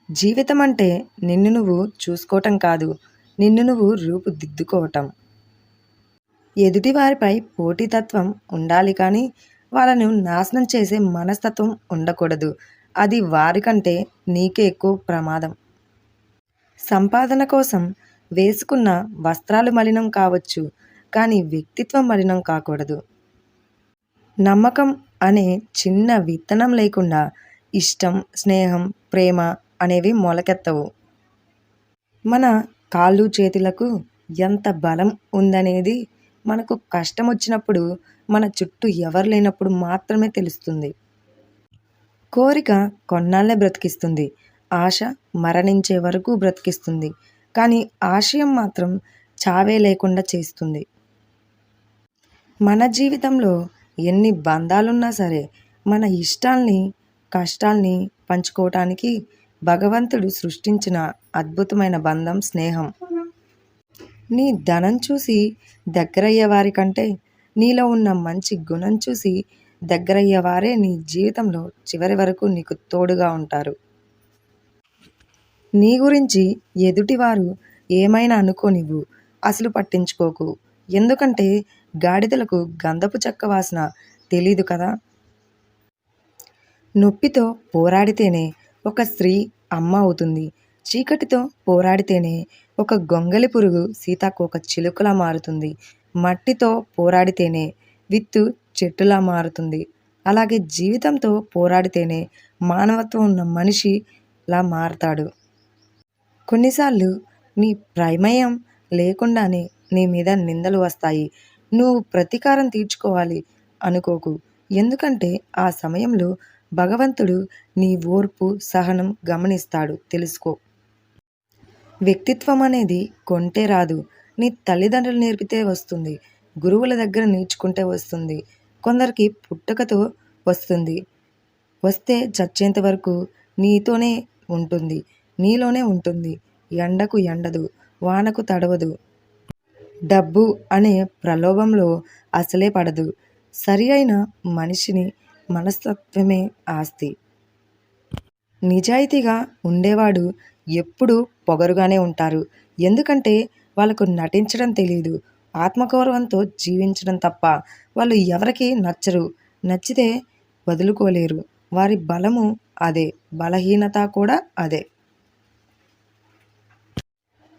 జీవితం అంటే నిన్ను నువ్వు చూసుకోవటం కాదు. నిన్ను నువ్వు రూపుదిద్దుకోవటం. ఎదుటివారిపై పోటీతత్వం ఉండాలి కానీ, వాళ్ళను నాశనం చేసే మనస్తత్వం ఉండకూడదు. అది వారికంటే నీకే ఎక్కువ ప్రమాదం. సంపాదన కోసం వేసుకున్న వస్త్రాలు మలినం కావచ్చు, కానీ వ్యక్తిత్వం మలినం కాకూడదు. నమ్మకం అనే చిన్న విత్తనం లేకుండా ఇష్టం, స్నేహం, ప్రేమ అనేవి మొలకెత్తవు. మన కాళ్ళు చేతులకు ఎంత బలం ఉందనేది మనకు కష్టమొచ్చినప్పుడు, మన చుట్టూ ఎవరు లేనప్పుడు మాత్రమే తెలుస్తుంది. కోరిక కొన్నాళ్ళే బ్రతికిస్తుంది. ఆశ మరణించే వరకు బ్రతికిస్తుంది. కానీ ఆశయం మాత్రం చావే లేకుండా చేస్తుంది. మన జీవితంలో ఎన్ని బంధాలున్నా సరే, మన ఇష్టాల్ని, కష్టాల్ని పంచుకోవటానికి భగవంతుడు సృష్టించిన అద్భుతమైన బంధం స్నేహం. నీ ధనం చూసి దగ్గరయ్యే వారికంటే, నీలో ఉన్న మంచి గుణం చూసి దగ్గరయ్యే వారే నీ జీవితంలో చివరి వరకు నీకు తోడుగా ఉంటారు. నీ గురించి ఎదుటివారు ఏమైనా అనుకోనివ్వు, అసలు పట్టించుకోకు. ఎందుకంటే గాడిదలకు గంధపు చెక్క వాసన తెలీదు కదా. నొప్పితో పోరాడితేనే ఒక స్త్రీ అమ్మ అవుతుంది. చీకటితో పోరాడితేనే ఒక గొంగళి పురుగు సీతాకోక చిలుకలా మారుతుంది. మట్టితో పోరాడితేనే విత్తు చెట్టులా మారుతుంది. అలాగే జీవితంతో పోరాడితేనే మానవత్వం ఉన్న మనిషిలా మారతాడు. కొన్నిసార్లు నీ ప్రమేయం లేకుండానే నీ మీద నిందలు వస్తాయి. నువ్వు ప్రతీకారం తీర్చుకోవాలి అనుకోకు. ఎందుకంటే ఆ సమయంలో భగవంతుడు నీ ఓర్పు, సహనం గమనిస్తాడు. తెలుసుకో. వ్యక్తిత్వం అనేది కొంటే రాదు. నీ తల్లిదండ్రులు నేర్పితే వస్తుంది. గురువుల దగ్గర నేర్చుకుంటే వస్తుంది. కొందరికి పుట్టుకతో వస్తుంది. వస్తే చచ్చేంత వరకు నీతోనే ఉంటుంది. నీలోనే ఉంటుంది. ఎండకు ఎండదు, వానకు తడవదు. డబ్బు అనే ప్రలోభంలో అసలే పడదు. సరి అయిన మనిషిని మనస్తత్వమే ఆస్తి. నిజాయితీగా ఉండేవాడు ఎప్పుడూ పొగరుగానే ఉంటారు. ఎందుకంటే వాళ్ళకు నటించడం తెలీదు. ఆత్మగౌరవంతో జీవించడం తప్ప వాళ్ళు ఎవరికి నచ్చరు. నచ్చితే వదులుకోలేరు. వారి బలము అదే, బలహీనత కూడా అదే.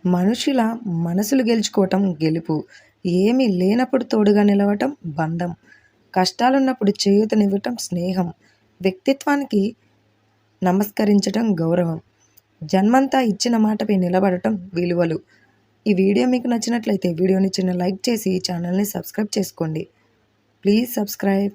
మనుషుల మనసులు గెలుచుకోవటం గెలుపు. ఏమీ లేనప్పుడు తోడుగా నిలవటం బంధం. కష్టాలున్నప్పుడు చేయూతనివ్వటం స్నేహం. వ్యక్తిత్వానికి నమస్కరించటం గౌరవం. జన్మంతా ఇచ్చిన మాటపై నిలబడటం విలువలు. ఈ వీడియో మీకు నచ్చినట్లయితే వీడియోని చిన్న లైక్ చేసి ఛానల్ని సబ్స్క్రైబ్ చేసుకోండి. Please subscribe.